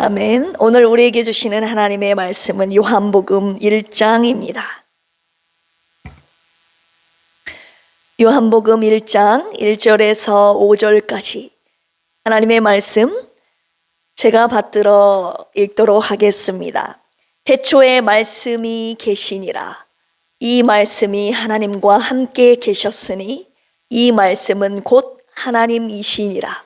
아멘. 오늘 우리에게 주시는 하나님의 말씀은 요한복음 1장입니다. 요한복음 1장 1절에서 5절까지 하나님의 말씀 제가 받들어 읽도록 하겠습니다. 태초에 말씀이 계시니라. 이 말씀이 하나님과 함께 계셨으니 이 말씀은 곧 하나님이시니라.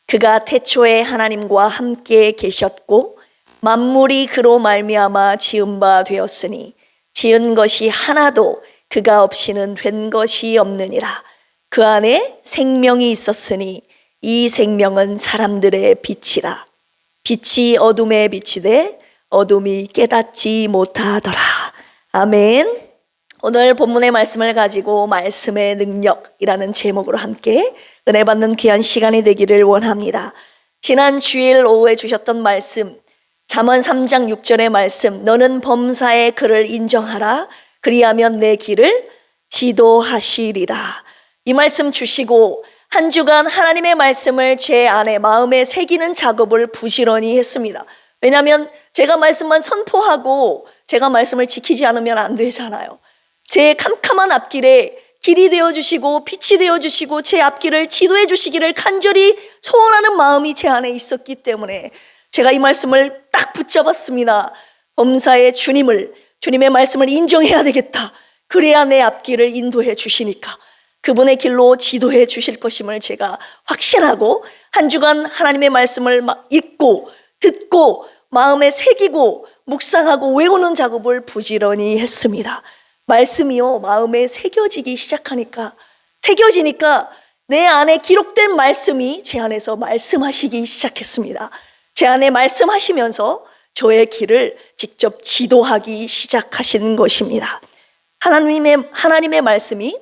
그가 태초에 하나님과 함께 계셨고 만물이 그로 말미암아 지은 바 되었으니 지은 것이 하나도 그가 없이는 된 것이 없느니라. 그 안에 생명이 있었으니 이 생명은 사람들의 빛이라. 빛이 어둠에 비치되 어둠이 깨닫지 못하더라. 아멘. 오늘 본문의 말씀을 가지고 말씀의 능력이라는 제목으로 함께 은혜 받는 귀한 시간이 되기를 원합니다. 지난 주일 오후에 주셨던 말씀, 잠언 3장 6절의 말씀, 너는 범사의 그를 인정하라. 그리하면 내 길을 지도하시리라. 이 말씀 주시고 한 주간 하나님의 말씀을 제 안에 마음에 새기는 작업을 부지런히 했습니다. 왜냐하면 제가 말씀만 선포하고 제가 말씀을 지키지 않으면 안 되잖아요. 제 캄캄한 앞길에 길이 되어주시고 빛이 되어주시고 제 앞길을 지도해 주시기를 간절히 소원하는 마음이 제 안에 있었기 때문에 제가 이 말씀을 딱 붙잡았습니다. 범사의 주님의 말씀을 인정해야 되겠다. 그래야 내 앞길을 인도해 주시니까 그분의 길로 지도해 주실 것임을 제가 확신하고 한 주간 하나님의 말씀을 읽고 듣고 마음에 새기고 묵상하고 외우는 작업을 부지런히 했습니다. 말씀이요, 마음에 새겨지니까 내 안에 기록된 말씀이 제 안에서 말씀하시기 시작했습니다. 제 안에 말씀하시면서 저의 길을 직접 지도하기 시작하신 것입니다. 하나님의 말씀이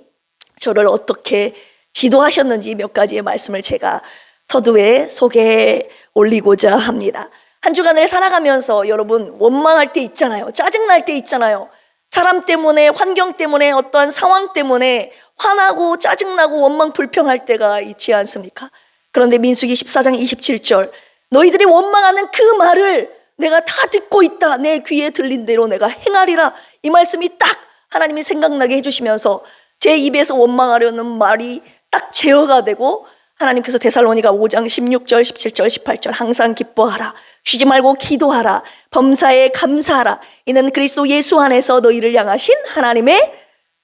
저를 어떻게 지도하셨는지 몇 가지의 말씀을 제가 서두에 소개해 올리고자 합니다. 한 주간을 살아가면서 여러분 원망할 때 있잖아요. 짜증날 때 있잖아요. 사람 때문에, 환경 때문에, 어떠한 상황 때문에 화나고 짜증나고 원망 불평할 때가 있지 않습니까? 그런데 민수기 14장 27절 너희들이 원망하는 그 말을 내가 다 듣고 있다. 내 귀에 들린 대로 내가 행하리라. 이 말씀이 딱 하나님이 생각나게 해주시면서 제 입에서 원망하려는 말이 딱 제어가 되고 하나님께서 데살로니가 5장 16절 17절 18절 항상 기뻐하라. 쉬지 말고 기도하라. 범사에 감사하라. 이는 그리스도 예수 안에서 너희를 향하신 하나님의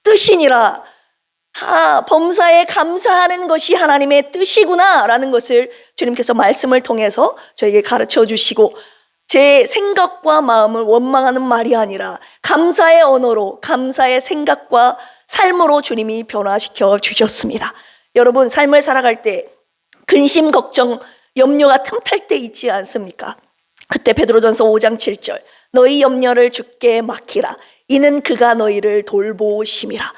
뜻이니라. 범사에 감사하는 것이 하나님의 뜻이구나 라는 것을 주님께서 말씀을 통해서 저에게 가르쳐 주시고 제 생각과 마음을 원망하는 말이 아니라 감사의 언어로 감사의 생각과 삶으로 주님이 변화시켜 주셨습니다. 여러분 삶을 살아갈 때 근심, 걱정, 염려가 틈탈 때 있지 않습니까? 그때 베드로전서 5장 7절 너희 염려를 주께 맡기라. 이는 그가 너희를 돌보심이라.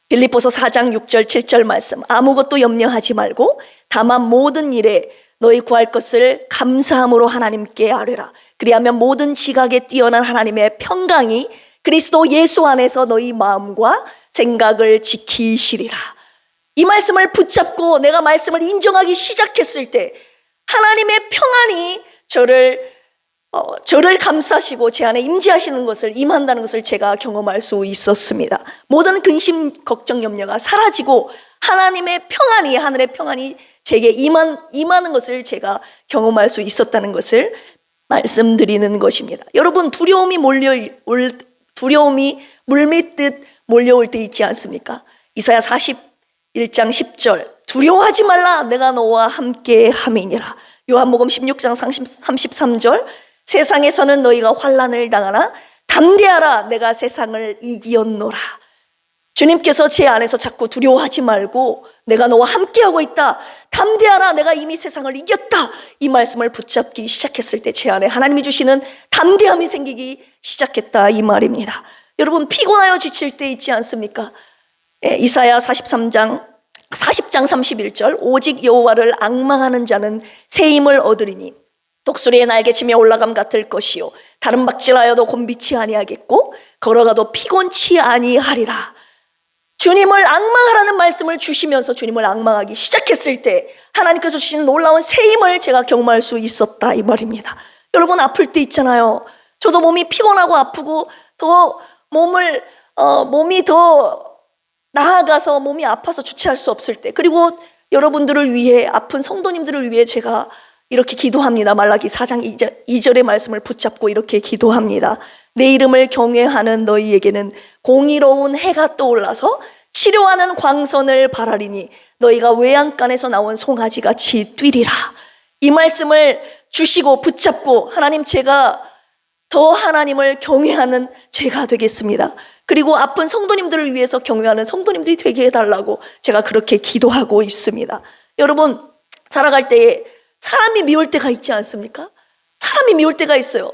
빌립보서 4장 6절 7절 말씀 아무것도 염려하지 말고 다만 모든 일에 너희 구할 것을 감사함으로 하나님께 아뢰라. 그리하면 모든 지각에 뛰어난 하나님의 평강이 그리스도 예수 안에서 너희 마음과 생각을 지키시리라. 이 말씀을 붙잡고 내가 말씀을 인정하기 시작했을 때 하나님의 평안이 저를 감싸시고 제 안에 임재하시는 것을 임한다는 것을 제가 경험할 수 있었습니다. 모든 근심, 걱정, 염려가 사라지고 하나님의 평안이 하늘의 평안이 제게 임하는 것을 제가 경험할 수 있었다는 것을 말씀드리는 것입니다. 여러분 두려움이 물밀듯 몰려올 때 있지 않습니까? 이사야 41장 10절 두려워하지 말라 내가 너와 함께 함이니라. 요한복음 16장 33절 세상에서는 너희가 환난을 당하나 담대하라 내가 세상을 이기었노라. 주님께서 제 안에서 자꾸 두려워하지 말고 내가 너와 함께하고 있다. 담대하라 내가 이미 세상을 이겼다. 이 말씀을 붙잡기 시작했을 때 제 안에 하나님이 주시는 담대함이 생기기 시작했다 이 말입니다. 여러분 피곤하여 지칠 때 있지 않습니까? 이사야 40장 31절 오직 여호와를 앙망하는 자는 새 힘을 얻으리니 독수리의 날개치며 올라감 같을 것이요 다른 박질하여도 곤비치 아니하겠고 걸어가도 피곤치 아니하리라. 주님을 앙망하라는 말씀을 주시면서 주님을 앙망하기 시작했을 때 하나님께서 주시는 놀라운 새 힘을 제가 경험할 수 있었다 이 말입니다. 여러분 아플 때 있잖아요. 저도 몸이 피곤하고 아프고 더 몸이 더 나아가서 몸이 아파서 주체할 수 없을 때, 그리고 여러분들을 위해, 아픈 성도님들을 위해 제가 이렇게 기도합니다. 말라기 4장 2절의 말씀을 붙잡고 이렇게 기도합니다. 내 이름을 경외하는 너희에게는 공의로운 해가 떠올라서 치료하는 광선을 바라리니 너희가 외양간에서 나온 송아지같이 뛰리라. 이 말씀을 주시고 붙잡고, 하나님, 제가 더 하나님을 경외하는 제가 되겠습니다. 그리고 아픈 성도님들을 위해서 경외하는 성도님들이 되게 해달라고 제가 그렇게 기도하고 있습니다. 여러분, 살아갈 때에 사람이 미울 때가 있지 않습니까? 사람이 미울 때가 있어요.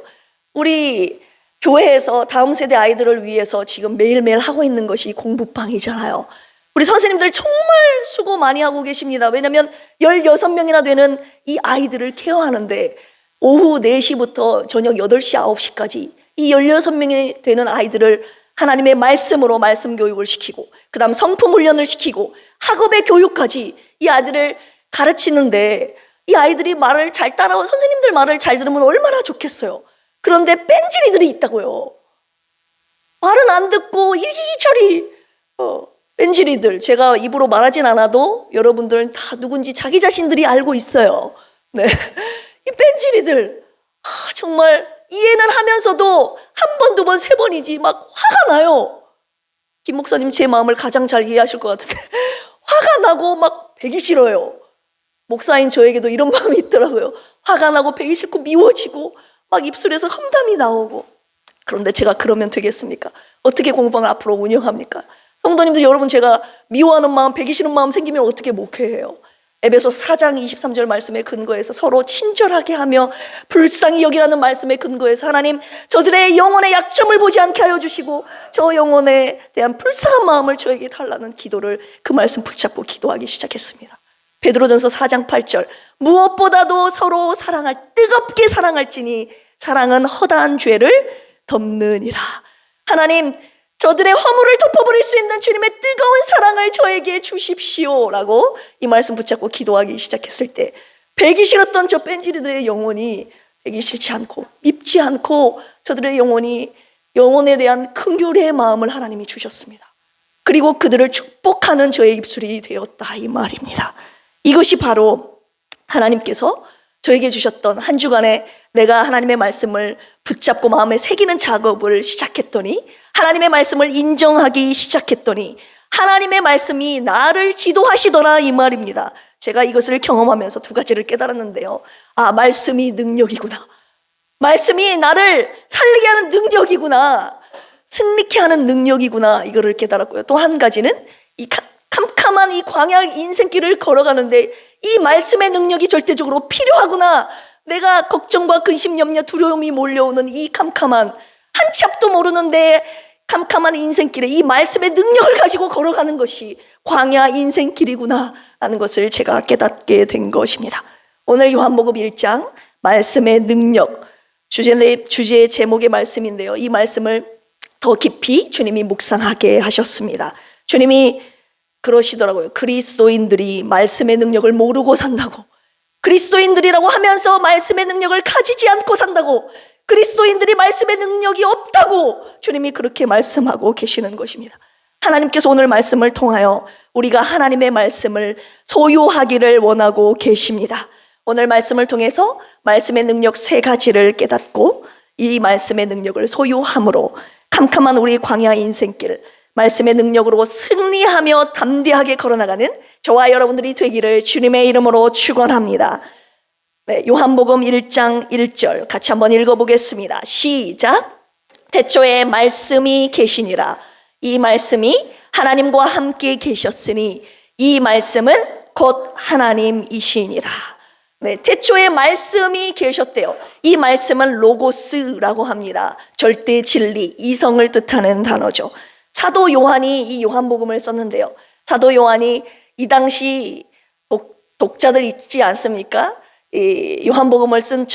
우리 교회에서 다음 세대 아이들을 위해서 지금 매일매일 하고 있는 것이 공부방이잖아요. 우리 선생님들 정말 수고 많이 하고 계십니다. 왜냐하면 16명이나 되는 이 아이들을 케어하는데 오후 4시부터 저녁 8시, 9시까지 이 16명이 되는 아이들을 하나님의 말씀으로 말씀 교육을 시키고, 그 다음 성품 훈련을 시키고 학업의 교육까지 이 아이들을 가르치는데, 이 아이들이 말을 잘 따라오, 선생님들 말을 잘 들으면 얼마나 좋겠어요. 그런데 뺀질이들이 있다고요. 말은 안 듣고 이리저리 뺀질이들, 제가 입으로 말하진 않아도 여러분들은 다 누군지 자기 자신들이 알고 있어요. 네, 이 뺀질이들, 정말 이해는 하면서도 한 번, 두 번, 세 번이지 막 화가 나요. 김 목사님 제 마음을 가장 잘 이해하실 것 같은데 화가 나고 막 배기 싫어요. 목사인 저에게도 이런 마음이 있더라고요. 화가 나고 배기 싫고 미워지고 막 입술에서 험담이 나오고. 그런데 제가 그러면 되겠습니까? 어떻게 공방을 앞으로 운영합니까? 성도님들 여러분, 제가 미워하는 마음, 배기 싫은 마음 생기면 어떻게 목회해요? 에베소 4장 23절 말씀에 근거해서 서로 친절하게 하며 불쌍히 여기라는 말씀에 근거해서 하나님, 저들의 영혼의 약점을 보지 않게 하여 주시고 저 영혼에 대한 불쌍한 마음을 저에게 달라는 기도를, 그 말씀 붙잡고 기도하기 시작했습니다. 베드로전서 4장 8절, 무엇보다도 서로 뜨겁게 사랑할지니 사랑은 허다한 죄를 덮느니라. 하나님, 저들의 허물을 덮어버릴 수 있는 주님의 뜨거운 사랑을 저에게 주십시오 라고 이 말씀 붙잡고 기도하기 시작했을 때, 배기 싫었던 저 뺀질이들의 영혼이 배기 싫지 않고 밉지 않고, 저들의 영혼에 대한 긍휼의 마음을 하나님이 주셨습니다. 그리고 그들을 축복하는 저의 입술이 되었다, 이 말입니다. 이것이 바로 하나님께서 저에게 주셨던, 한 주간에 내가 하나님의 말씀을 붙잡고 마음에 새기는 작업을 시작했더니, 하나님의 말씀을 인정하기 시작했더니 하나님의 말씀이 나를 지도하시더라, 이 말입니다. 제가 이것을 경험하면서 두 가지를 깨달았는데요. 말씀이 능력이구나. 말씀이 나를 살리게 하는 능력이구나. 승리케 하는 능력이구나. 이거를 깨달았고요. 또 한 가지는 이 캄캄한 이 광야 인생길을 걸어가는데 이 말씀의 능력이 절대적으로 필요하구나. 내가 걱정과 근심, 염려, 두려움이 몰려오는 이 캄캄한, 한치 앞도 모르는데 캄캄한 인생길에 이 말씀의 능력을 가지고 걸어가는 것이 광야 인생길이구나 하는 것을 제가 깨닫게 된 것입니다. 오늘 요한복음 1장 말씀의 능력, 주제의 제목의 말씀인데요. 이 말씀을 더 깊이 주님이 묵상하게 하셨습니다. 주님이 그러시더라고요. 그리스도인들이 말씀의 능력을 모르고 산다고. 그리스도인들이라고 하면서 말씀의 능력을 가지지 않고 산다고. 그리스도인들이 말씀의 능력이 없다고 주님이 그렇게 말씀하고 계시는 것입니다. 하나님께서 오늘 말씀을 통하여 우리가 하나님의 말씀을 소유하기를 원하고 계십니다. 오늘 말씀을 통해서 말씀의 능력 3가지를 깨닫고 이 말씀의 능력을 소유함으로 캄캄한 우리 광야 인생길, 말씀의 능력으로 승리하며 담대하게 걸어나가는 저와 여러분들이 되기를 주님의 이름으로 축원합니다. 네, 요한복음 1장 1절 같이 한번 읽어보겠습니다. 시작. 태초에 말씀이 계시니라. 이 말씀이 하나님과 함께 계셨으니 이 말씀은 곧 하나님이시니라. 네, 태초에 말씀이 계셨대요. 이 말씀은 로고스라고 합니다. 절대 진리, 이성을 뜻하는 단어죠. 사도 요한이 이 요한복음을 썼는데요. 사도 요한이 이 당시 독자들 있지 않습니까? 이 요한복음을 쓴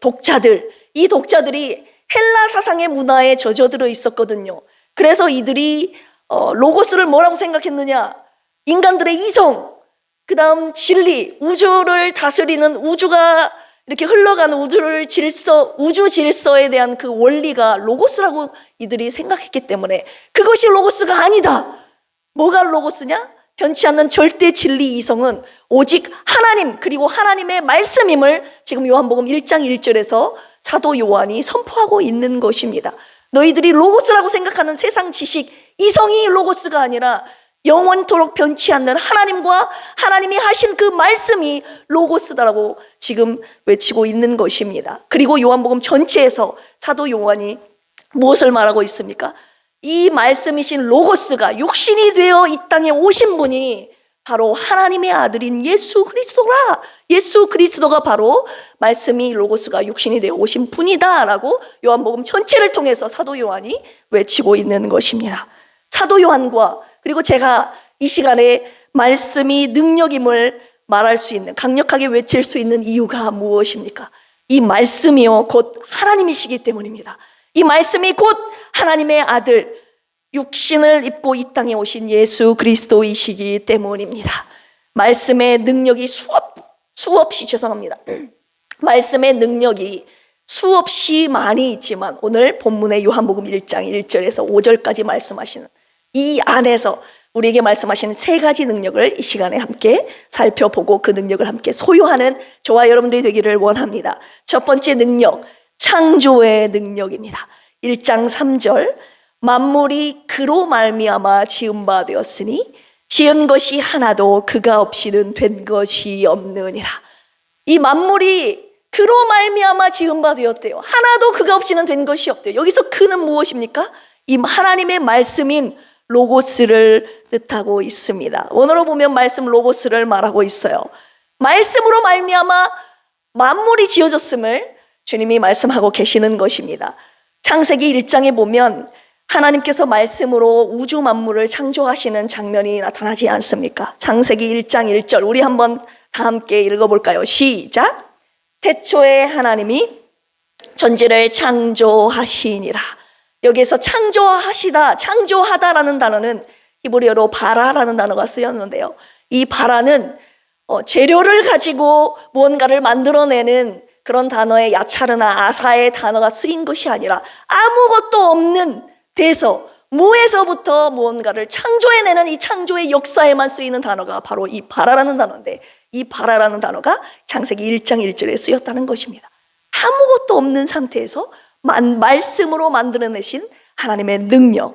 독자들, 이 독자들이 헬라 사상의 문화에 젖어들어 있었거든요. 그래서 이들이 로고스를 뭐라고 생각했느냐? 인간들의 이성, 그 다음 진리, 우주를 다스리는, 우주가 이렇게 흘러가는 우주 질서에 대한 그 원리가 로고스라고 이들이 생각했기 때문에 그것이 로고스가 아니다. 뭐가 로고스냐? 변치 않는 절대 진리 이성은 오직 하나님 그리고 하나님의 말씀임을 지금 요한복음 1장 1절에서 사도 요한이 선포하고 있는 것입니다. 너희들이 로고스라고 생각하는 세상 지식 이성이 로고스가 아니라 영원토록 변치 않는 하나님과 하나님이 하신 그 말씀이 로고스다라고 지금 외치고 있는 것입니다. 그리고 요한복음 전체에서 사도 요한이 무엇을 말하고 있습니까? 이 말씀이신 로고스가 육신이 되어 이 땅에 오신 분이 바로 하나님의 아들인 예수 그리스도라. 예수 그리스도가 바로 말씀이 로고스가 육신이 되어 오신 분이다라고 요한복음 전체를 통해서 사도 요한이 외치고 있는 것입니다. 사도 요한과 그리고 제가 이 시간에 말씀이 능력임을 말할 수 있는, 강력하게 외칠 수 있는 이유가 무엇입니까? 이 말씀이요 곧 하나님이시기 때문입니다. 이 말씀이 곧 하나님의 아들 육신을 입고 이 땅에 오신 예수 그리스도이시기 때문입니다. 말씀의 능력이 수없이 말씀의 능력이 수없이 많이 있지만 오늘 본문의 요한복음 1장 1절에서 5절까지 말씀하시는 이 안에서 우리에게 말씀하시는 세 가지 능력을 이 시간에 함께 살펴보고 그 능력을 함께 소유하는 저와 여러분들이 되기를 원합니다. 첫 번째 능력, 창조의 능력입니다. 1장 3절, 만물이 그로 말미암아 지은 바 되었으니 지은 것이 하나도 그가 없이는 된 것이 없느니라. 이 만물이 그로 말미암아 지은 바 되었대요. 하나도 그가 없이는 된 것이 없대요. 여기서 그는 무엇입니까? 이 하나님의 말씀인 로고스를 뜻하고 있습니다. 원어로 보면 말씀 로고스를 말하고 있어요. 말씀으로 말미암아 만물이 지어졌음을 주님이 말씀하고 계시는 것입니다. 창세기 1장에 보면 하나님께서 말씀으로 우주 만물을 창조하시는 장면이 나타나지 않습니까? 창세기 1장 1절 우리 한번 다 함께 읽어볼까요? 시작! 태초에 하나님이 전지를 창조하시니라. 여기에서 창조하다라는 단어는 히브리어로 바라라는 단어가 쓰였는데요. 이 바라는 재료를 가지고 무언가를 만들어내는 그런 단어의 야차르나 아사의 단어가 쓰인 것이 아니라 아무것도 없는 데서 무에서부터 무언가를 창조해내는 이 창조의 역사에만 쓰이는 단어가 바로 이 바라라는 단어인데 이 바라라는 단어가 창세기 1장 1절에 쓰였다는 것입니다. 아무것도 없는 상태에서 말씀으로 만들어내신 하나님의 능력.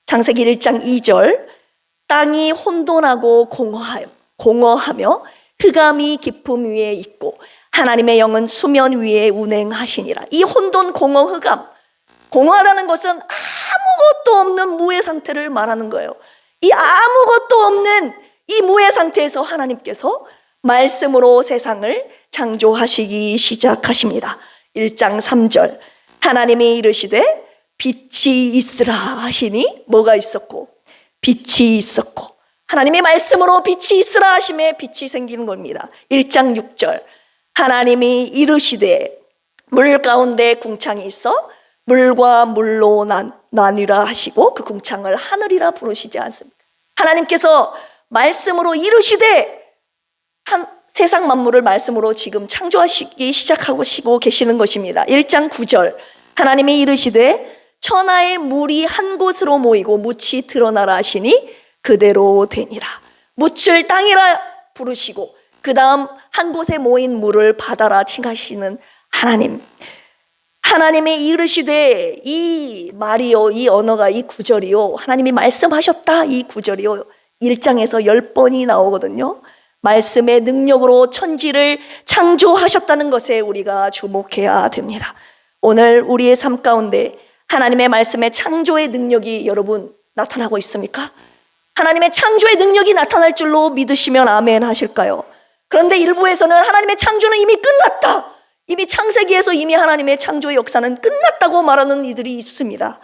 창세기 1장 2절 땅이 혼돈하고 공허하며 흑암이 깊음 위에 있고 하나님의 영은 수면 위에 운행하시니라. 이 혼돈, 공허, 흑암, 공허하다는 것은 아무것도 없는 무의 상태를 말하는 거예요. 이 아무것도 없는 이 무의 상태에서 하나님께서 말씀으로 세상을 창조하시기 시작하십니다. 1장 3절 하나님이 이르시되 빛이 있으라 하시니 뭐가 있었고 빛이 있었고 하나님의 말씀으로 빛이 있으라 하심에 빛이 생기는 겁니다. 1장 6절 하나님이 이르시되 물 가운데 궁창이 있어 물과 물로 나뉘라 하시고 그 궁창을 하늘이라 부르시지 않습니까? 하나님께서 말씀으로 이르시되 세상 만물을 말씀으로 지금 창조하시기 시작하고 계시는 것입니다. 1장 9절 하나님이 이르시되 천하의 물이 한 곳으로 모이고 묻이 드러나라 하시니 그대로 되니라. 묻을 땅이라 부르시고 그 다음 한 곳에 모인 물을 바다라 칭하시는 하나님. 하나님이 이르시되 이 말이요 이 언어가 이 구절이요 하나님이 말씀하셨다 이 구절이요 1장에서 10번이 나오거든요. 말씀의 능력으로 천지를 창조하셨다는 것에 우리가 주목해야 됩니다. 오늘 우리의 삶 가운데 하나님의 말씀의 창조의 능력이 여러분 나타나고 있습니까? 하나님의 창조의 능력이 나타날 줄로 믿으시면 아멘 하실까요? 그런데 일부에서는 하나님의 창조는 이미 끝났다. 이미 창세기에서 이미 하나님의 창조의 역사는 끝났다고 말하는 이들이 있습니다.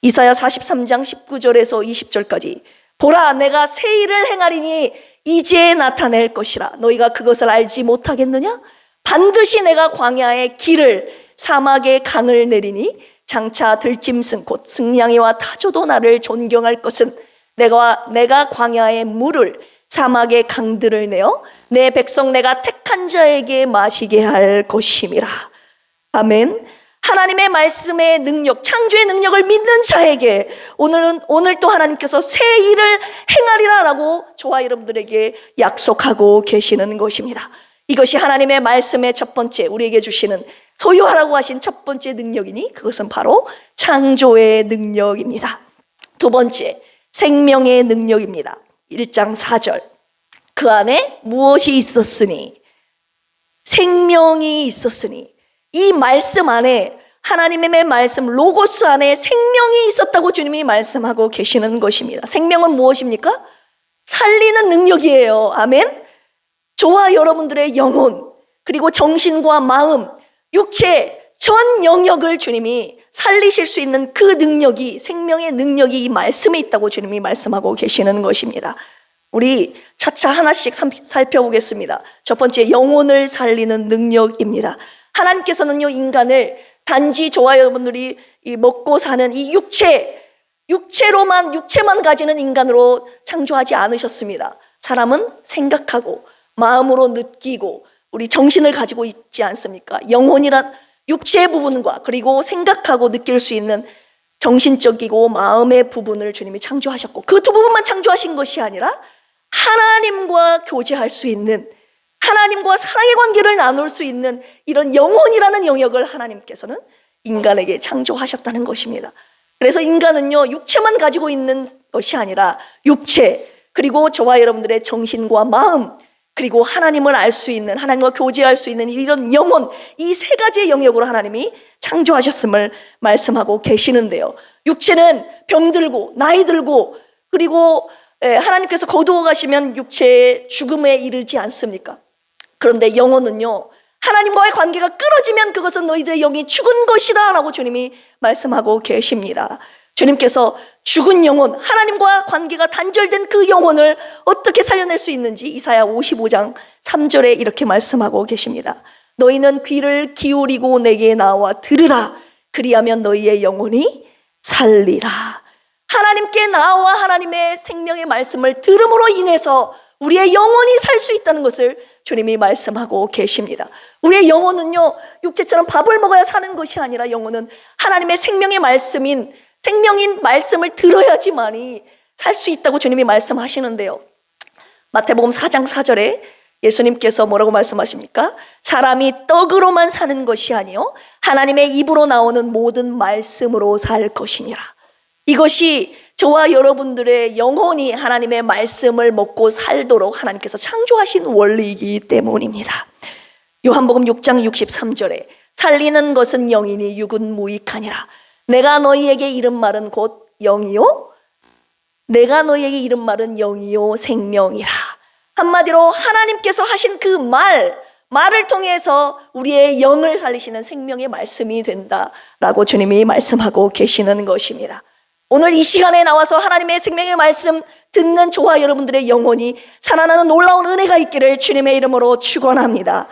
이사야 43장 19절에서 20절까지 보라 내가 새 일을 행하리니 이제 나타낼 것이라 너희가 그것을 알지 못하겠느냐? 반드시 내가 광야의 길을 사막의 강을 내리니 장차 들짐승 곧 승냥이와 타조도 나를 존경할 것은 내가 광야의 물을 사막의 강들을 내어 내 백성 내가 택한 자에게 마시게 할 것임이라. 아멘. 하나님의 말씀의 능력, 창조의 능력을 믿는 자에게 오늘 또 하나님께서 새 일을 행하리라라고 저와 여러분들에게 약속하고 계시는 것입니다. 이것이 하나님의 말씀의 첫 번째, 우리에게 주시는 소유하라고 하신 첫 번째 능력이니 그것은 바로 창조의 능력입니다. 두 번째, 생명의 능력입니다. 1장 4절. 그 안에 무엇이 있었으니? 생명이 있었으니. 이 말씀 안에, 하나님의 말씀 로고스 안에 생명이 있었다고 주님이 말씀하고 계시는 것입니다. 생명은 무엇입니까? 살리는 능력이에요. 아멘. 저와 여러분들의 영혼, 그리고 정신과 마음, 육체 전 영역을 주님이 살리실 수 있는 그 능력이, 생명의 능력이 이 말씀에 있다고 주님이 말씀하고 계시는 것입니다. 우리 차차 하나씩 살펴보겠습니다. 첫 번째, 영혼을 살리는 능력입니다. 하나님께서는요, 인간을 단지 저와 여러분들이 먹고 사는 이 육체만 가지는 인간으로 창조하지 않으셨습니다. 사람은 생각하고 마음으로 느끼고 우리 정신을 가지고 있지 않습니까? 영혼이란 육체의 부분과 그리고 생각하고 느낄 수 있는 정신적이고 마음의 부분을 주님이 창조하셨고, 그 두 부분만 창조하신 것이 아니라 하나님과 교제할 수 있는, 하나님과 사랑의 관계를 나눌 수 있는 이런 영혼이라는 영역을 하나님께서는 인간에게 창조하셨다는 것입니다. 그래서 인간은요, 육체만 가지고 있는 것이 아니라 육체, 그리고 저와 여러분들의 정신과 마음, 그리고 하나님을 알 수 있는, 하나님과 교제할 수 있는 이런 영혼, 이 세 가지의 영역으로 하나님이 창조하셨음을 말씀하고 계시는데요, 육체는 병들고 나이 들고 그리고 하나님께서 거두어 가시면 육체의 죽음에 이르지 않습니까? 그런데 영혼은요, 하나님과의 관계가 끊어지면 그것은 너희들의 영이 죽은 것이다 라고 주님이 말씀하고 계십니다. 주님께서 죽은 영혼, 하나님과 관계가 단절된 그 영혼을 어떻게 살려낼 수 있는지 이사야 55장 3절에 이렇게 말씀하고 계십니다. 너희는 귀를 기울이고 내게 나와 들으라. 그리하면 너희의 영혼이 살리라. 하나님께 나와 하나님의 생명의 말씀을 들음으로 인해서 우리의 영혼이 살 수 있다는 것을 주님이 말씀하고 계십니다. 우리의 영혼은요, 육체처럼 밥을 먹어야 사는 것이 아니라 영혼은 하나님의 생명의 생명인 말씀을 들어야지만이 살 수 있다고 주님이 말씀하시는데요, 마태복음 4장 4절에 예수님께서 뭐라고 말씀하십니까? 사람이 떡으로만 사는 것이 아니요 하나님의 입으로 나오는 모든 말씀으로 살 것이니라. 이것이 저와 여러분들의 영혼이 하나님의 말씀을 먹고 살도록 하나님께서 창조하신 원리이기 때문입니다. 요한복음 6장 63절에 살리는 것은 영이니 육은 무익하니라. 내가 너희에게 이른 말은 곧 영이요, 내가 너희에게 이른 말은 영이요 생명이라. 한마디로 하나님께서 하신 그 말을 통해서 우리의 영을 살리시는 생명의 말씀이 된다라고 주님이 말씀하고 계시는 것입니다. 오늘 이 시간에 나와서 하나님의 생명의 말씀 듣는 저와 여러분들의 영혼이 살아나는 놀라운 은혜가 있기를 주님의 이름으로 축원합니다.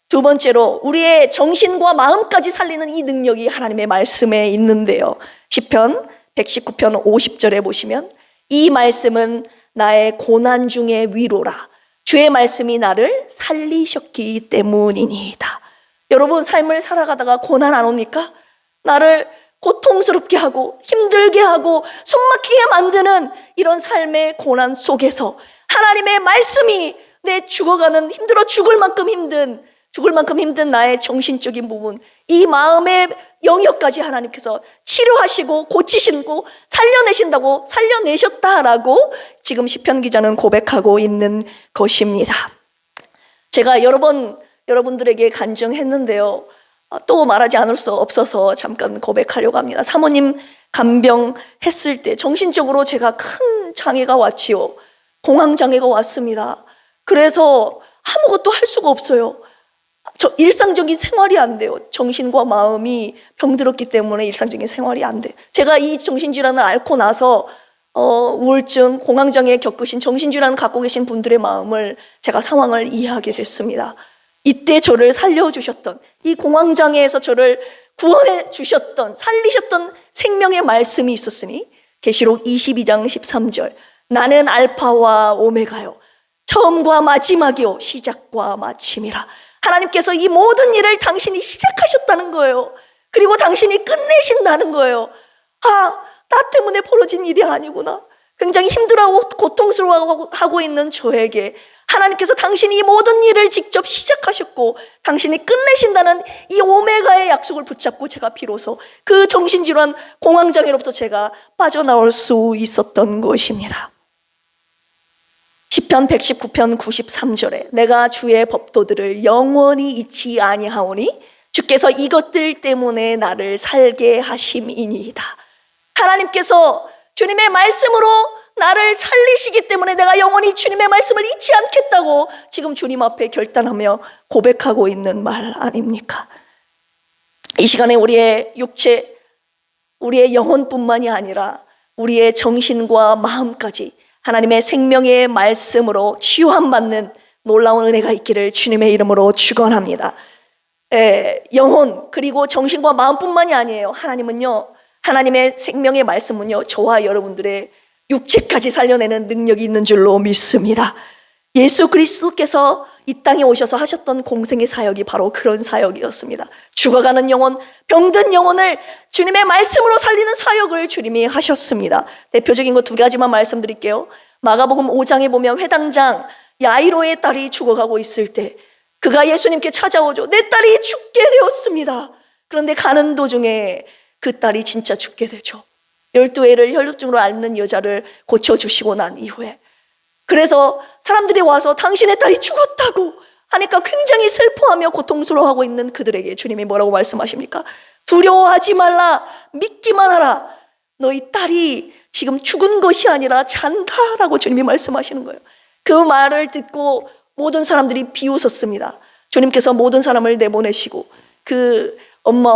두 번째로, 우리의 정신과 마음까지 살리는 이 능력이 하나님의 말씀에 있는데요, 시편 119편 50절에 보시면 이 말씀은 나의 고난 중의 위로라. 주의 말씀이 나를 살리셨기 때문이니이다. 여러분, 삶을 살아가다가 고난 안 옵니까? 나를 고통스럽게 하고 힘들게 하고 숨막히게 만드는 이런 삶의 고난 속에서 하나님의 말씀이 내 힘들어 죽을 만큼 힘든 나의 정신적인 부분, 이 마음의 영역까지 하나님께서 치료하시고 고치시고 살려내셨다라고 지금 시편 기자는 고백하고 있는 것입니다. 제가 여러 번 여러분들에게 간증했는데요, 또 말하지 않을 수 없어서 잠깐 고백하려고 합니다. 사모님 간병했을 때 정신적으로 제가 큰 장애가 왔지요. 공황장애가 왔습니다. 그래서 아무것도 할 수가 없어요. 저 일상적인 생활이 안 돼요. 정신과 마음이 병들었기 때문에 일상적인 생활이 안 돼. 제가 이 정신질환을 앓고 나서 우울증, 공황장애 겪으신 정신질환을 갖고 계신 분들의 마음을, 제가 상황을 이해하게 됐습니다. 이때 저를 살려주셨던, 이 공황장애에서 저를 구원해 주셨던, 살리셨던 생명의 말씀이 있었으니 계시록 22장 13절 나는 알파와 오메가요, 처음과 마지막이요 시작과 마침이라. 하나님께서 이 모든 일을 당신이 시작하셨다는 거예요. 그리고 당신이 끝내신다는 거예요. 나 때문에 벌어진 일이 아니구나. 굉장히 힘들어하고 고통스러워하고 있는 저에게 하나님께서 당신이 이 모든 일을 직접 시작하셨고 당신이 끝내신다는 이 오메가의 약속을 붙잡고 제가 비로소 그 정신질환 공황장애로부터 제가 빠져나올 수 있었던 것입니다. 시편 119편 93절에 내가 주의 법도들을 영원히 잊지 아니하오니 주께서 이것들 때문에 나를 살게 하심이니이다. 하나님께서 주님의 말씀으로 나를 살리시기 때문에 내가 영원히 주님의 말씀을 잊지 않겠다고 지금 주님 앞에 결단하며 고백하고 있는 말 아닙니까? 이 시간에 우리의 육체, 우리의 영혼뿐만이 아니라 우리의 정신과 마음까지 하나님의 생명의 말씀으로 치유함 받는 놀라운 은혜가 있기를 주님의 이름으로 축원합니다. 영혼 그리고 정신과 마음뿐만이 아니에요. 하나님은요, 하나님의 생명의 말씀은요, 저와 여러분들의 육체까지 살려내는 능력이 있는 줄로 믿습니다. 예수 그리스도께서 이 땅에 오셔서 하셨던 공생의 사역이 바로 그런 사역이었습니다. 죽어가는 영혼, 병든 영혼을 주님의 말씀으로 살리는 사역을 주님이 하셨습니다. 대표적인 거 2가지만 말씀드릴게요. 마가복음 5장에 보면 회당장 야이로의 딸이 죽어가고 있을 때 그가 예수님께 찾아오죠. 내 딸이 죽게 되었습니다. 그런데 가는 도중에 그 딸이 진짜 죽게 되죠. 12회를 혈루증으로 앓는 여자를 고쳐주시고 난 이후에, 그래서 사람들이 와서 당신의 딸이 죽었다고 하니까 굉장히 슬퍼하며 고통스러워하고 있는 그들에게 주님이 뭐라고 말씀하십니까? 두려워하지 말라, 믿기만 하라. 너희 딸이 지금 죽은 것이 아니라 잔다라고 주님이 말씀하시는 거예요. 그 말을 듣고 모든 사람들이 비웃었습니다. 주님께서 모든 사람을 내보내시고 그 엄마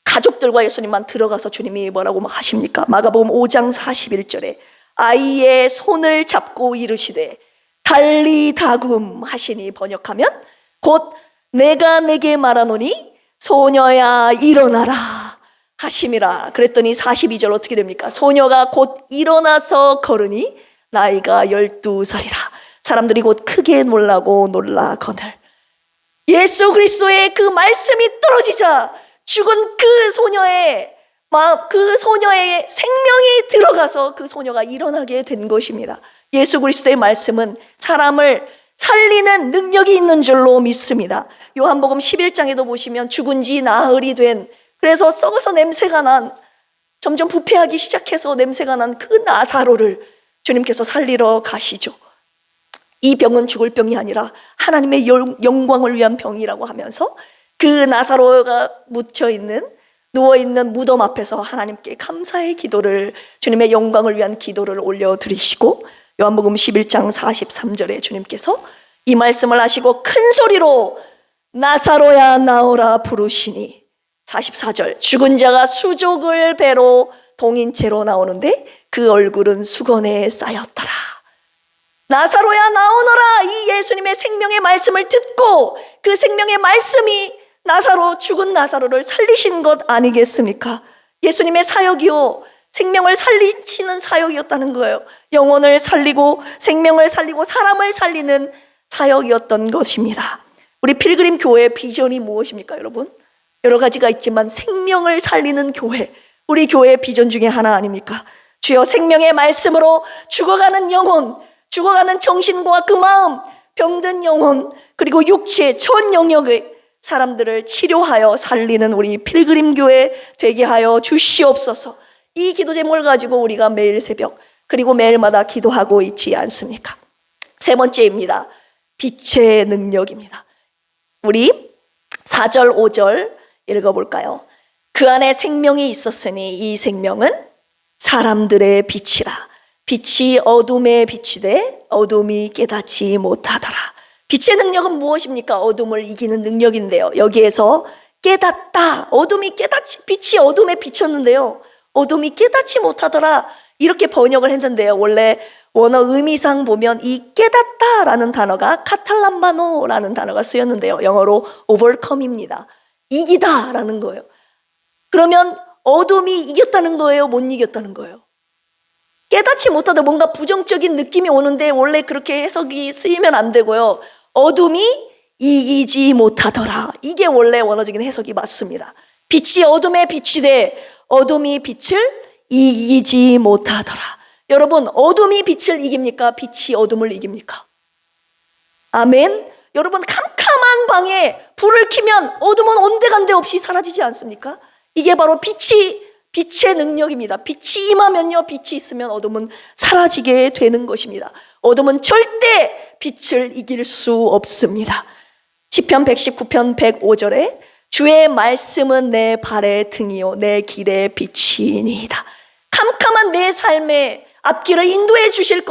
가족들과 예수님만 들어가서 주님이 뭐라고 하십니까? 마가복음 5장 41절에 아이의 손을 잡고 이르시되 달리 다굼 하시니, 번역하면 곧 내가 내게 말하노니 소녀야 일어나라 하심이라. 그랬더니 42절 어떻게 됩니까? 소녀가 곧 일어나서 걸으니 나이가 12살이라. 사람들이 곧 크게 놀라고 놀라거늘. 예수 그리스도의 그 말씀이 떨어지자 죽은 그 소녀의 생명이 들어가서 그 소녀가 일어나게 된 것입니다. 예수 그리스도의 말씀은 사람을 살리는 능력이 있는 줄로 믿습니다. 요한복음 11장에도 보시면 죽은 지 나흘이 된, 그래서 썩어서 냄새가 난, 점점 부패하기 시작해서 냄새가 난 그 나사로를 주님께서 살리러 가시죠. 이 병은 죽을 병이 아니라 하나님의 영광을 위한 병이라고 하면서 그 나사로가 누워있는 무덤 앞에서 하나님께 감사의 기도를, 주님의 영광을 위한 기도를 올려드리시고, 요한복음 11장 43절에 주님께서 이 말씀을 하시고 큰 소리로 나사로야 나오라 부르시니, 44절 죽은 자가 수족을 배로 동인채로 나오는데 그 얼굴은 수건에 쌓였더라. 나사로야 나오너라. 이 예수님의 생명의 말씀을 듣고 그 생명의 말씀이 죽은 나사로를 살리신 것 아니겠습니까? 예수님의 사역이요, 생명을 살리시는 사역이었다는 거예요. 영혼을 살리고 생명을 살리고 사람을 살리는 사역이었던 것입니다. 우리 필그림 교회의 비전이 무엇입니까, 여러분? 여러 가지가 있지만 생명을 살리는 교회, 우리 교회의 비전 중에 하나 아닙니까? 주여 생명의 말씀으로 죽어가는 영혼, 죽어가는 정신과 그 마음, 병든 영혼, 그리고 육체 전 영역의 사람들을 치료하여 살리는 우리 필그림 교회 되게 하여 주시옵소서. 이 기도 제목을 가지고 우리가 매일 새벽 그리고 매일마다 기도하고 있지 않습니까? 3번째입니다. 빛의 능력입니다. 우리 4절 5절 읽어볼까요? 그 안에 생명이 있었으니 이 생명은 사람들의 빛이라. 빛이 어둠에 비치되 어둠이 깨닫지 못하더라. 빛의 능력은 무엇입니까? 어둠을 이기는 능력인데요, 여기에서 깨닫다, 빛이 어둠에 비쳤는데요, 어둠이 깨닫지 못하더라, 이렇게 번역을 했는데요, 원래 원어 의미상 보면 이 깨닫다라는 단어가 카탈람바노라는 단어가 쓰였는데요, 영어로 overcome입니다. 이기다라는 거예요. 그러면 어둠이 이겼다는 거예요, 못 이겼다는 거예요? 깨닫지 못하다 뭔가 부정적인 느낌이 오는데 원래 그렇게 해석이 쓰이면 안 되고요. 어둠이 이기지 못하더라. 이게 원래 원어적인 해석이 맞습니다. 빛이 어둠에 비추되 어둠이 빛을 이기지 못하더라. 여러분, 어둠이 빛을 이깁니까? 빛이 어둠을 이깁니까? 아멘. 여러분, 캄캄한 방에 불을 켜면 어둠은 온데간데 없이 사라지지 않습니까? 이게 바로 빛의 능력입니다. 빛이 임하면요, 빛이 있으면 어둠은 사라지게 되는 것입니다. 어둠은 절대 빛을 이길 수 없습니다. 시편 119편 105절에 주의 말씀은 내 발의 등이요 내 길의 빛이니이다. 캄캄한 내 삶의 앞길을 인도해 주실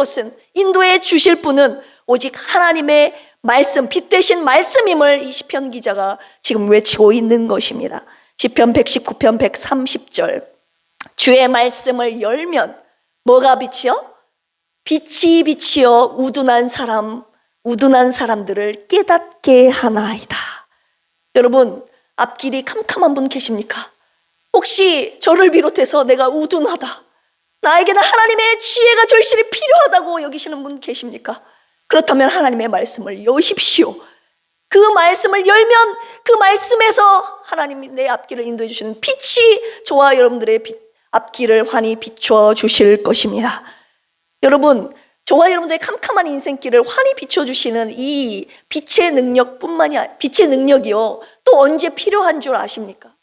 분은 오직 하나님의 말씀, 빛 대신 말씀임을 이 시편 기자가 지금 외치고 있는 것입니다. 시편 119편 130절, 주의 말씀을 열면 뭐가 빛이요? 빛이 빛이요 우둔한 사람들을 깨닫게 하나이다. 여러분, 앞길이 캄캄한 분 계십니까? 혹시 저를 비롯해서 내가 우둔하다, 나에게는 하나님의 지혜가 절실히 필요하다고 여기시는 분 계십니까? 그렇다면 하나님의 말씀을 여십시오. 그 말씀을 열면 그 말씀에서 하나님이 내 앞길을 인도해 주시는 빛이 저와 여러분들의 앞길을 환히 비춰 주실 것입니다. 여러분, 저와 여러분들의 캄캄한 인생길을 환히 비춰주시는 이 빛의 능력이요, 또 언제 필요한 줄 아십니까?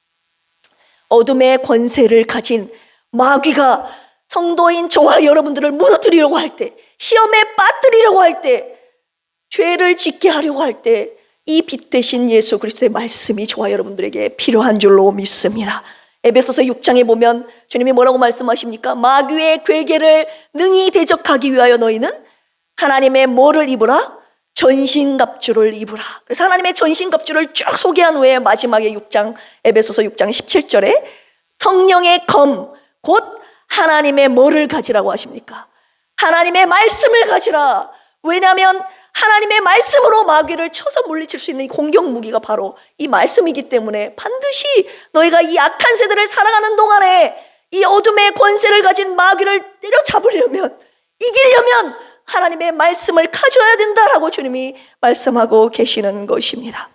어둠의 권세를 가진 마귀가 성도인 저와 여러분들을 무너뜨리려고 할 때, 시험에 빠뜨리려고 할 때, 죄를 짓게 하려고 할 때 이 빛 대신 예수 그리스도의 말씀이 저와 여러분들에게 필요한 줄로 믿습니다. 에베소서 6장에 보면 주님이 뭐라고 말씀하십니까? 마귀의 괴계를 능히 대적하기 위하여 너희는 하나님의 뭐를 입으라? 전신갑주를 입으라. 그래서 하나님의 전신갑주를 쭉 소개한 후에 마지막에 에베소서 6장 17절에 성령의 검, 곧 하나님의 뭐를 가지라고 하십니까? 하나님의 말씀을 가지라. 왜냐하면 하나님의 말씀으로 마귀를 쳐서 물리칠 수 있는 이 공격 무기가 바로 이 말씀이기 때문에 반드시 너희가 이 악한 세대를 살아가는 동안에 이 어둠의 권세를 가진 마귀를 때려잡으려면, 이기려면 하나님의 말씀을 가져야 된다라고 주님이 말씀하고 계시는 것입니다.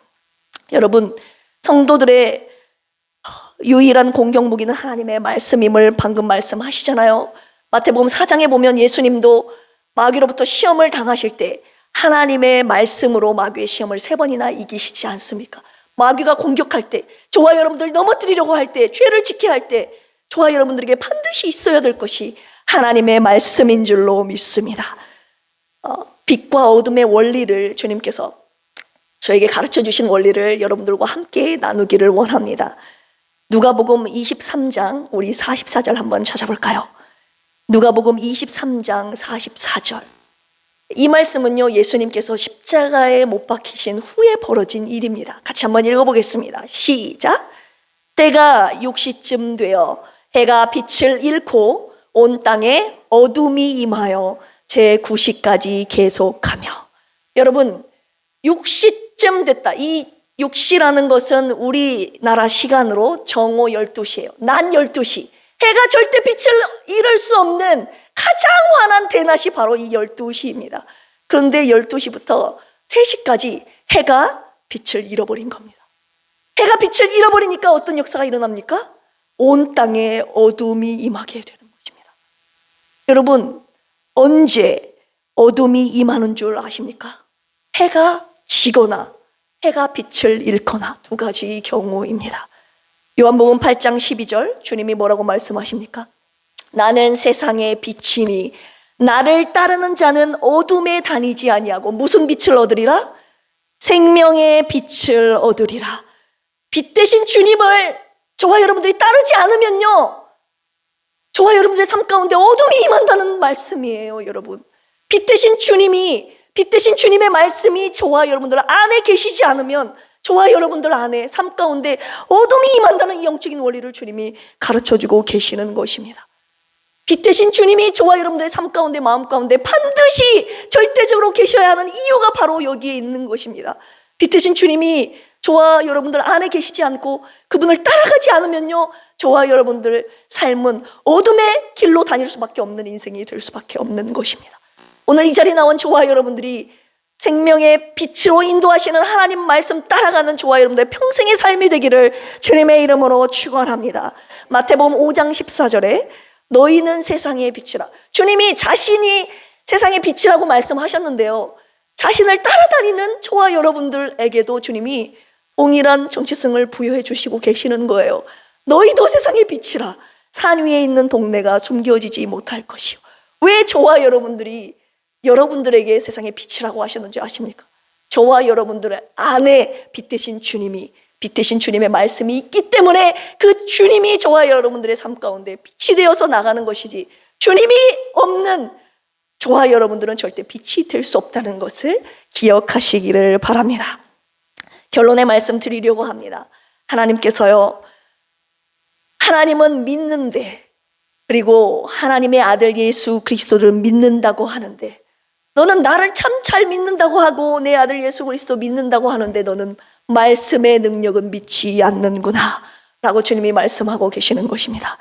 여러분, 성도들의 유일한 공격 무기는 하나님의 말씀임을 방금 말씀하시잖아요. 마태복음 4장에 보면 예수님도 마귀로부터 시험을 당하실 때 하나님의 말씀으로 마귀의 시험을 3번이나 이기시지 않습니까? 마귀가 공격할 때, 저와 여러분들 넘어뜨리려고 할 때, 죄를 짓게 할 때 저와 여러분들에게 반드시 있어야 될 것이 하나님의 말씀인 줄로 믿습니다. 빛과 어둠의 원리를 주님께서 저에게 가르쳐 주신 원리를 여러분들과 함께 나누기를 원합니다. 누가복음 23장 우리 44절 한번 찾아볼까요? 누가복음 23장 44절. 이 말씀은요, 예수님께서 십자가에 못 박히신 후에 벌어진 일입니다. 같이 한번 읽어보겠습니다. 시작. 때가 6시쯤 되어 해가 빛을 잃고 온 땅에 어둠이 임하여 제9시까지 계속하며. 여러분, 6시쯤 됐다. 이 6시라는 것은 우리나라 시간으로 정오 12시예요. 낮 12시. 해가 절대 빛을 잃을 수 없는 가장 환한 대낮이 바로 이 12시입니다. 그런데 12시부터 3시까지 해가 빛을 잃어버린 겁니다. 해가 빛을 잃어버리니까 어떤 역사가 일어납니까? 온 땅에 어둠이 임하게 되는 것입니다. 여러분, 언제 어둠이 임하는 줄 아십니까? 해가 지거나 해가 빛을 잃거나 두 가지 경우입니다. 요한복음 8장 12절 주님이 뭐라고 말씀하십니까? 나는 세상의 빛이니 나를 따르는 자는 어둠에 다니지 아니하고 무슨 빛을 얻으리라? 생명의 빛을 얻으리라. 빛 대신 주님을 저와 여러분들이 따르지 않으면요, 저와 여러분들의 삶 가운데 어둠이 임한다는 말씀이에요. 여러분, 빛 대신 주님의 말씀이 저와 여러분들 안에 계시지 않으면 저와 여러분들 안에 삶 가운데 어둠이 임한다는 이 영적인 원리를 주님이 가르쳐주고 계시는 것입니다. 빛 대신 주님이 저와 여러분들의 삶 가운데, 마음 가운데 반드시 절대적으로 계셔야 하는 이유가 바로 여기에 있는 것입니다. 빛 대신 주님이 저와 여러분들 안에 계시지 않고 그분을 따라가지 않으면요, 저와 여러분들 삶은 어둠의 길로 다닐 수밖에 없는 인생이 될 수밖에 없는 것입니다. 오늘 이 자리에 나온 저와 여러분들이 생명의 빛으로 인도하시는 하나님 말씀 따라가는 저와 여러분들의 평생의 삶이 되기를 주님의 이름으로 축원합니다. 마태복음 5장 14절에 너희는 세상의 빛이라. 주님이 자신이 세상의 빛이라고 말씀하셨는데요, 자신을 따라다니는 저와 여러분들에게도 주님이 동일한 정체성을 부여해 주시고 계시는 거예요. 너희도 세상의 빛이라. 산 위에 있는 동네가 숨겨지지 못할 것이요. 왜 저와 여러분들이 여러분들에게 세상의 빛이라고 하셨는지 아십니까? 저와 여러분들 안에 빛 되신 주님이, 빛 되신 주님의 말씀이 있기 때문에 그 주님이 저와 여러분들의 삶 가운데 빛이 되어서 나가는 것이지, 주님이 없는 저와 여러분들은 절대 빛이 될 수 없다는 것을 기억하시기를 바랍니다. 결론의 말씀 드리려고 합니다. 하나님께서요, 하나님은 믿는데, 그리고 하나님의 아들 예수 그리스도를 믿는다고 하는데, 너는 나를 참 잘 믿는다고 하고 내 아들 예수 그리스도 믿는다고 하는데 너는 말씀의 능력은 믿지 않는구나 라고 주님이 말씀하고 계시는 것입니다.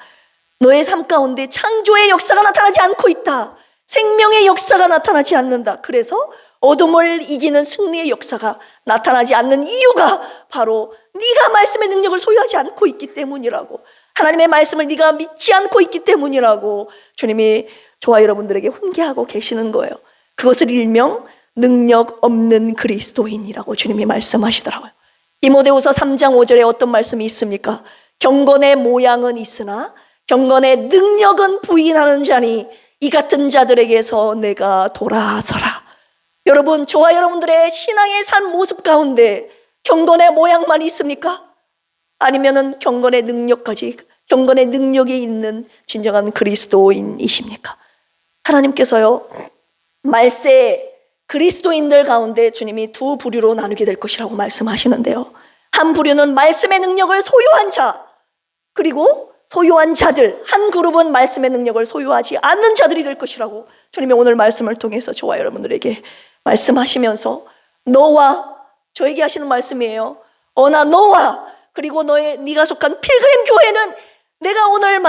너의 삶 가운데 창조의 역사가 나타나지 않고 있다. 생명의 역사가 나타나지 않는다. 그래서 어둠을 이기는 승리의 역사가 나타나지 않는 이유가 바로 네가 말씀의 능력을 소유하지 않고 있기 때문이라고, 하나님의 말씀을 네가 믿지 않고 있기 때문이라고 주님이 저와 여러분들에게 훈계하고 계시는 거예요. 그것을 일명 능력 없는 그리스도인이라고 주님이 말씀하시더라고요. 디모데후서 3장 5절에 어떤 말씀이 있습니까? 경건의 모양은 있으나 경건의 능력은 부인하는 자니 이 같은 자들에게서 내가 돌아서라. 여러분, 저와 여러분들의 신앙의 산 모습 가운데 경건의 모양만 있습니까? 아니면은 경건의 능력까지, 경건의 능력이 있는 진정한 그리스도인이십니까? 하나님께서요, 말세 그리스도인들 가운데 주님이 두 부류로 나누게 될 것이라고 말씀하시는데요, 한 부류는 말씀의 능력을 소유한 자, 그리고 소유한 자들, 한 그룹은 말씀의 능력을 소유하지 않는 자들이 될 것이라고 주님이 오늘 말씀을 통해서 저와 여러분들에게 말씀하시면서, 너와, 저에게 하시는 말씀이에요. 어나 너와, 그리고 네가 속한 필그림 교회는 내가 오늘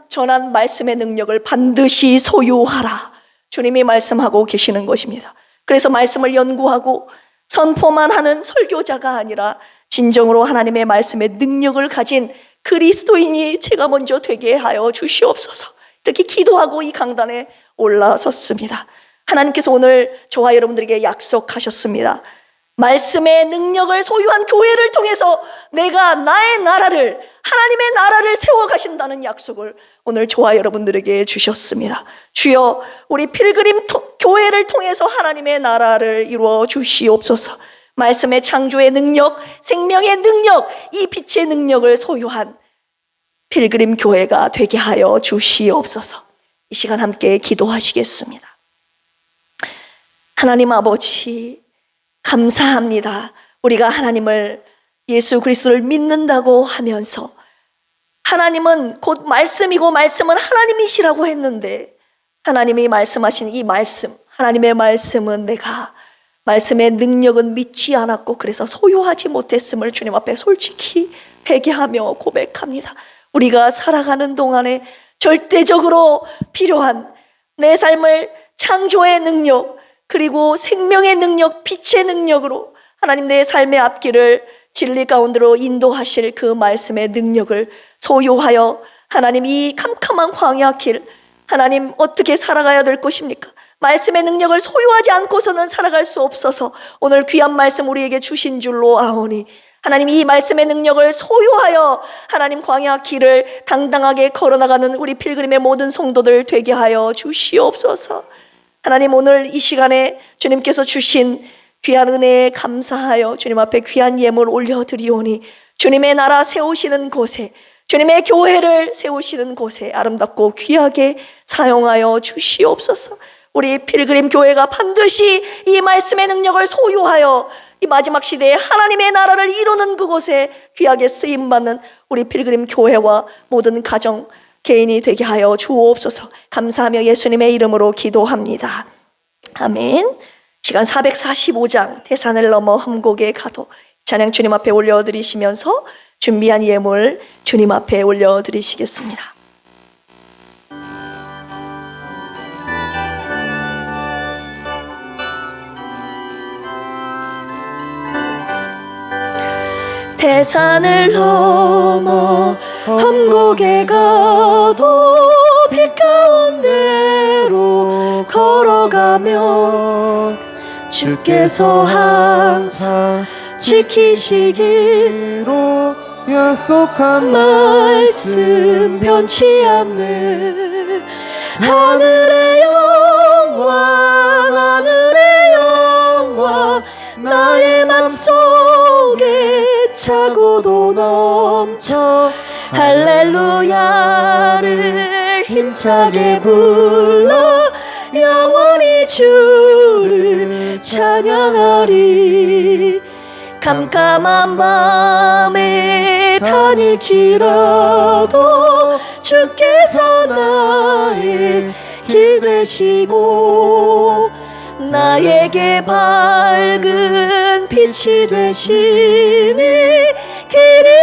전한 말씀의 능력을 반드시 소유하라. 주님이 말씀하고 계시는 것입니다. 그래서 말씀을 연구하고 선포만 하는 설교자가 아니라 진정으로 하나님의 말씀의 능력을 가진 그리스도인이 제가 먼저 되게 하여 주시옵소서. 이렇게 기도하고 이 강단에 올라섰습니다. 하나님께서 오늘 저와 여러분들에게 약속하셨습니다. 말씀의 능력을 소유한 교회를 통해서 내가 나의 나라를, 하나님의 나라를 세워가신다는 약속을 오늘 저와 여러분들에게 주셨습니다. 주여, 우리 필그림 교회를 통해서 하나님의 나라를 이루어 주시옵소서. 말씀의 창조의 능력, 생명의 능력, 이 빛의 능력을 소유한 필그림 교회가 되게 하여 주시옵소서. 이 시간 함께 기도하시겠습니다. 하나님 아버지, 감사합니다. 우리가 하나님을, 예수 그리스도를 믿는다고 하면서 하나님은 곧 말씀이고 말씀은 하나님이시라고 했는데, 하나님이 말씀하신 이 말씀, 하나님의 말씀은 내가 말씀의 능력은 믿지 않았고 그래서 소유하지 못했음을 주님 앞에 솔직히 회개하며 고백합니다. 우리가 살아가는 동안에 절대적으로 필요한 내 삶을 창조의 능력, 그리고 생명의 능력, 빛의 능력으로 하나님 내 삶의 앞길을 진리 가운데로 인도하실 그 말씀의 능력을 소유하여 하나님 이 캄캄한 광야길, 하나님 어떻게 살아가야 될 것입니까? 말씀의 능력을 소유하지 않고서는 살아갈 수 없어서 오늘 귀한 말씀 우리에게 주신 줄로 아오니, 하나님 이 말씀의 능력을 소유하여 하나님 광야 길을 당당하게 걸어나가는 우리 필그림의 모든 성도들 되게 하여 주시옵소서. 하나님, 오늘 이 시간에 주님께서 주신 귀한 은혜에 감사하여 주님 앞에 귀한 예물 올려드리오니, 주님의 나라 세우시는 곳에, 주님의 교회를 세우시는 곳에 아름답고 귀하게 사용하여 주시옵소서. 우리 필그림 교회가 반드시 이 말씀의 능력을 소유하여 이 마지막 시대에 하나님의 나라를 이루는 그곳에 귀하게 쓰임받는 우리 필그림 교회와 모든 가정, 개인이 되게 하여 주옵소서. 감사하며 예수님의 이름으로 기도합니다. 아멘. 시간 445장, 태산을 넘어 험곡에 가도 찬양 주님 앞에 올려드리시면서 준비한 예물 주님 앞에 올려드리시겠습니다. 대산을 넘어 험곡에 가도 빛 가운데로 걸어가면 주께서 항상 지키시기로 약속한 말씀 변치 않는 하늘의 영광 하늘의 영광 나의 맘속에 차고도 넘쳐 할렐루야를 힘차게 불러 영원히 주를 찬양하리. 캄캄한 밤에 다닐지라도 주께서 나의 길 되시고 나에게 밝은 빛이 되시니 길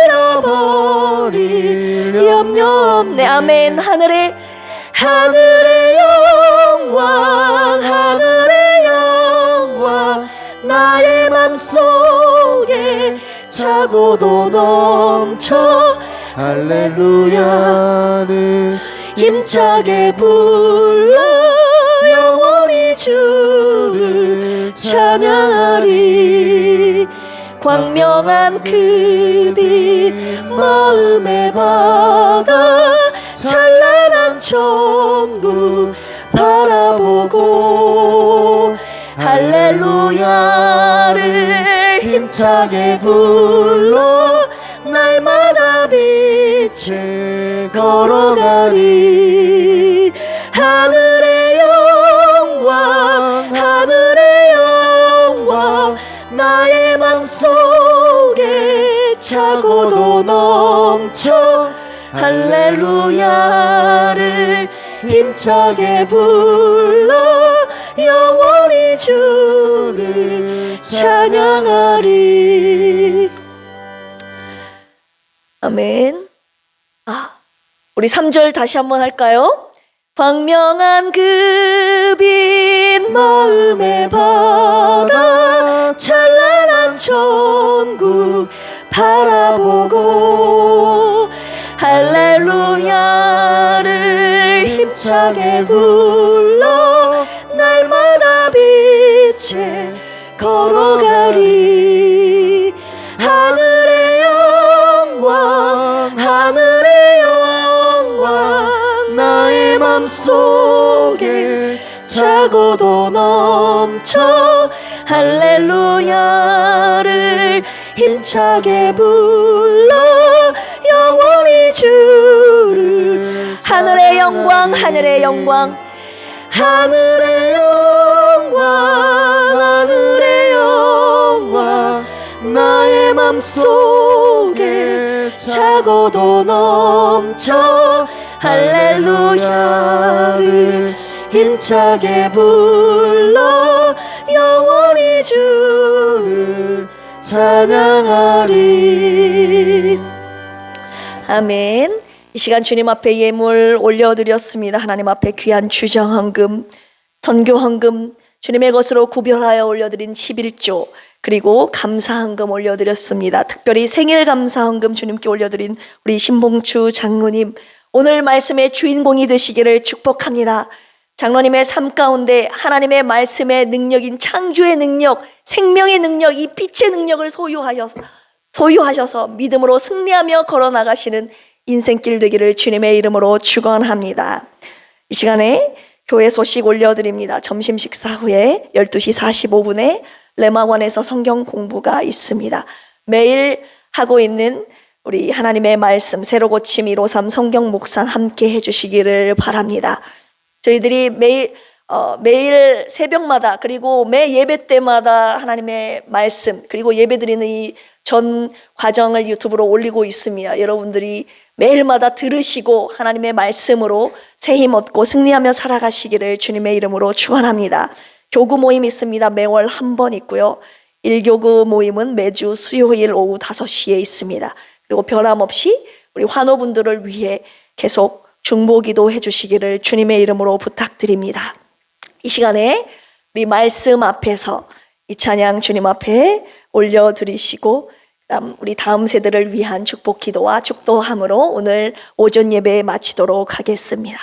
잃어버릴 염려 없네. 아멘. 하늘의 영광 하늘의 영광 나의 맘속에 차고도 넘쳐 할렐루야를 힘차게 불러 영원히 주를 찬양하리. 광명한 그 빛 마음의 바다 찬란한 천국 바라보고 할렐루야를 힘차게 불러 날마다 빛을 걸어가리. 하늘의 영광 하늘의 영광 나의 맘속에 차고도 넘쳐 할렐루야를 힘차게 불러 영원히 주를 찬양하리. 아멘. 우리 3절 다시 한번 할까요? 광명한 그 빛 마음의 바다 찬란한 천국 바라보고 할렐루야를 힘차게 불러 날마다 빛에 걸어가리. 하늘의 영광 하늘의 영광 나의 맘속에 차고도 넘쳐 할렐루야를 힘차게 불러 영원히 주를. 하늘의 영광 하늘의 영광 하늘의 영광 하늘의 영광 나의 맘속에 차고도 넘쳐 할렐루야를 힘차게 불러 영원히 주를 찬양하리. 아멘. 이 시간 주님 앞에 예물 올려드렸습니다. 하나님 앞에 귀한 주정헌금, 선교헌금, 주님의 것으로 구별하여 올려드린 11조, 그리고 감사헌금 올려드렸습니다. 특별히 생일 감사헌금 주님께 올려드린 우리 신봉추 장로님, 오늘 말씀의 주인공이 되시기를 축복합니다. 장로님의 삶 가운데 하나님의 말씀의 능력인 창조의 능력, 생명의 능력, 이 빛의 능력을 소유하셔서 믿음으로 승리하며 걸어나가시는 인생길 되기를 주님의 이름으로 축원합니다. 이 시간에 교회 소식 올려드립니다. 점심 식사 후에 12시 45분에 레마원에서 성경 공부가 있습니다. 매일 하고 있는 우리 하나님의 말씀 새로 고침 153 성경 묵상 함께 해주시기를 바랍니다. 저희들이 매일 새벽마다 그리고 매 예배 때마다 하나님의 말씀 그리고 예배드리는 이 전 과정을 유튜브로 올리고 있습니다. 여러분들이 매일마다 들으시고 하나님의 말씀으로 새 힘 얻고 승리하며 살아가시기를 주님의 이름으로 축원합니다. 교구 모임 있습니다. 매월 한 번 있고요. 1교구 모임은 매주 수요일 오후 5시에 있습니다. 그리고 변함없이 우리 환우분들을 위해 계속 중보기도 해주시기를 주님의 이름으로 부탁드립니다. 이 시간에 우리 말씀 앞에서 이 찬양 주님 앞에 올려드리시고 우리 다음 세대를 위한 축복 기도와 축도함으로 오늘 오전 예배 마치도록 하겠습니다.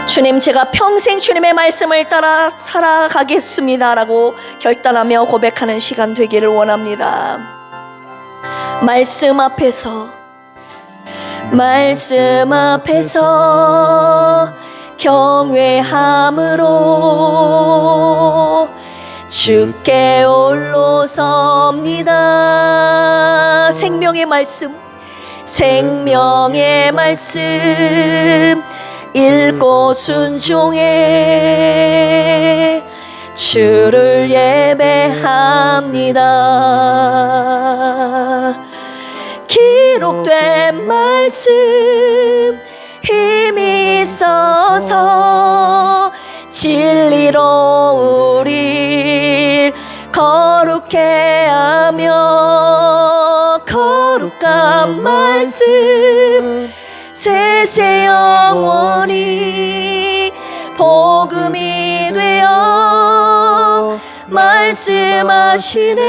주님, 제가 평생 주님의 말씀을 따라 살아가겠습니다 라고 결단하며 고백하는 시간 되기를 원합니다. 말씀 앞에서 경외함으로 주께 홀로 섭니다. 생명의 말씀 읽고 순종해 주를 예배합니다. 기록된 말씀 힘이 있어서 진리로 우릴 거룩해 하며 거룩한 말씀 세세 영원히 복음이 되어 말씀하시네.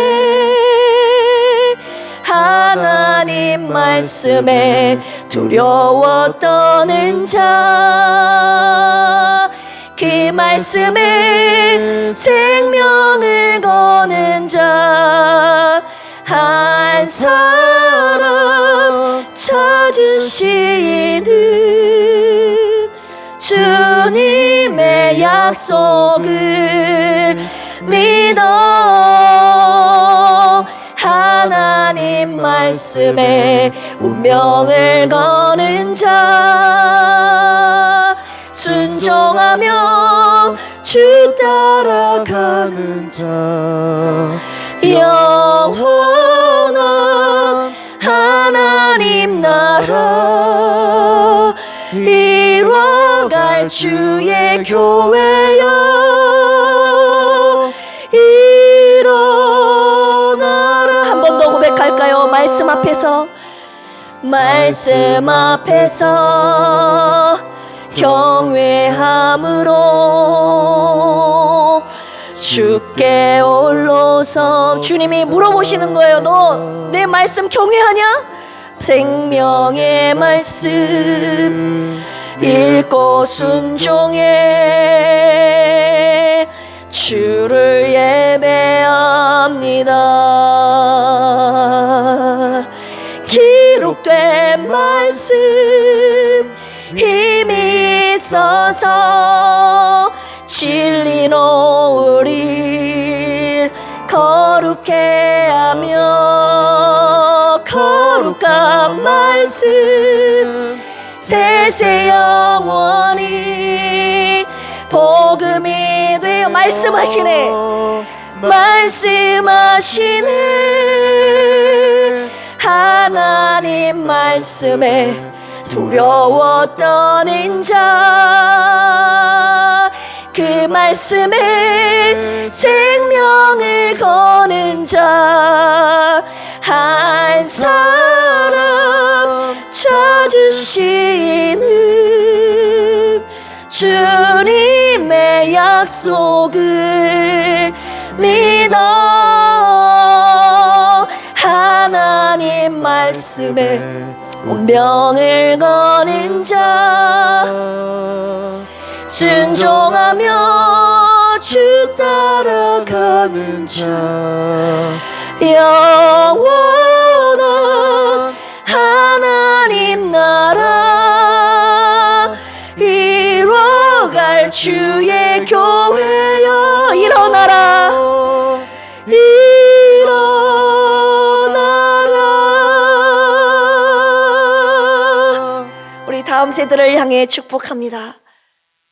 하나님 말씀에 두려워 떠는 자, 그 말씀에 생명을 거는 자 한 사람 찾으시는 주님의 약속을 믿어 하나님 말씀에 운명을 거는 자 순종하며 주 따라가는 자 영원한 하나님 나라 이뤄갈 주의 교회여 일어나라. 한 번 더 고백할까요? 말씀 앞에서 경외함으로 주께 홀로서 주님이 물어보시는 거예요. 너 내 말씀 경외하냐? 생명의 말씀 읽고 순종해 주를 예배합니다. 기록된 말씀 힘이 있어서 진리로 우릴 거룩해 하며 거룩한 말씀 세세 영원히 복음이 되어 말씀하시네. 하나님 말씀에 두려워 떠는 자, 그 말씀에 생명을 거는 자 한 사람 찾으시는 주님의 약속을 믿어 하나님 말씀에 운명을 거는 자 순종하며 주 따라가는 자 영원한 하나님 나라 이뤄갈 주의 교회여 일어나라 우리 다음 세대를 향해 축복합니다.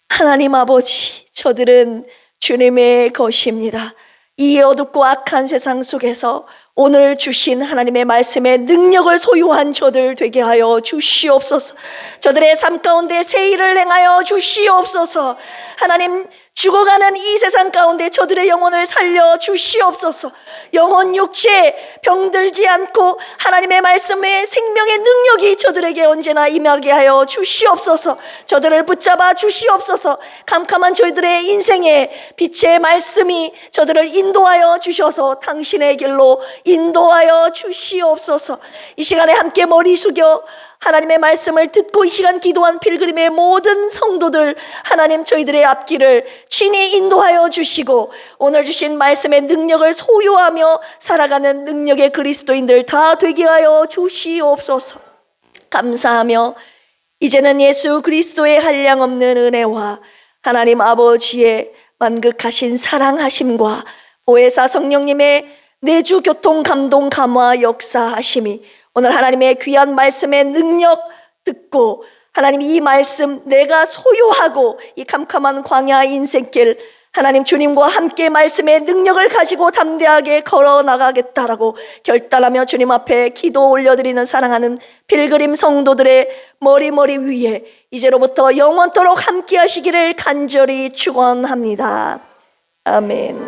하나님 아버지, 저들은 주님의 것입니다. 이 어둡고 악한 세상 속에서 오늘 주신 하나님의 말씀의 능력을 소유한 저들 되게 하여 주시옵소서. 저들의 삶 가운데 새 일을 행하여 주시옵소서. 하나님, 죽어가는 이 세상 가운데 저들의 영혼을 살려 주시옵소서. 영혼 육체 병들지 않고 하나님의 말씀의 생명의 능력이 저들에게 언제나 임하게 하여 주시옵소서. 저들을 붙잡아 주시옵소서. 캄캄한 저희들의 인생에 빛의 말씀이 저들을 인도하여 주셔서 당신의 길로 인도하여 주시옵소서. 이 시간에 함께 머리 숙여 하나님의 말씀을 듣고 이 시간 기도한 필그림의 모든 성도들, 하나님 저희들의 앞길을 친히 인도하여 주시고 오늘 주신 말씀의 능력을 소유하며 살아가는 능력의 그리스도인들 다 되게 하여 주시옵소서. 감사하며 이제는 예수 그리스도의 한량없는 은혜와 하나님 아버지의 만극하신 사랑하심과 보혜사 성령님의 내주 교통 감동 감화 역사하심이 오늘 하나님의 귀한 말씀의 능력 듣고 하나님 이 말씀 내가 소유하고 이 캄캄한 광야 인생길 하나님 주님과 함께 말씀의 능력을 가지고 담대하게 걸어 나가겠다라고 결단하며 주님 앞에 기도 올려드리는 사랑하는 필그림 성도들의 머리 위에 이제로부터 영원토록 함께 하시기를 간절히 축원합니다. 아멘.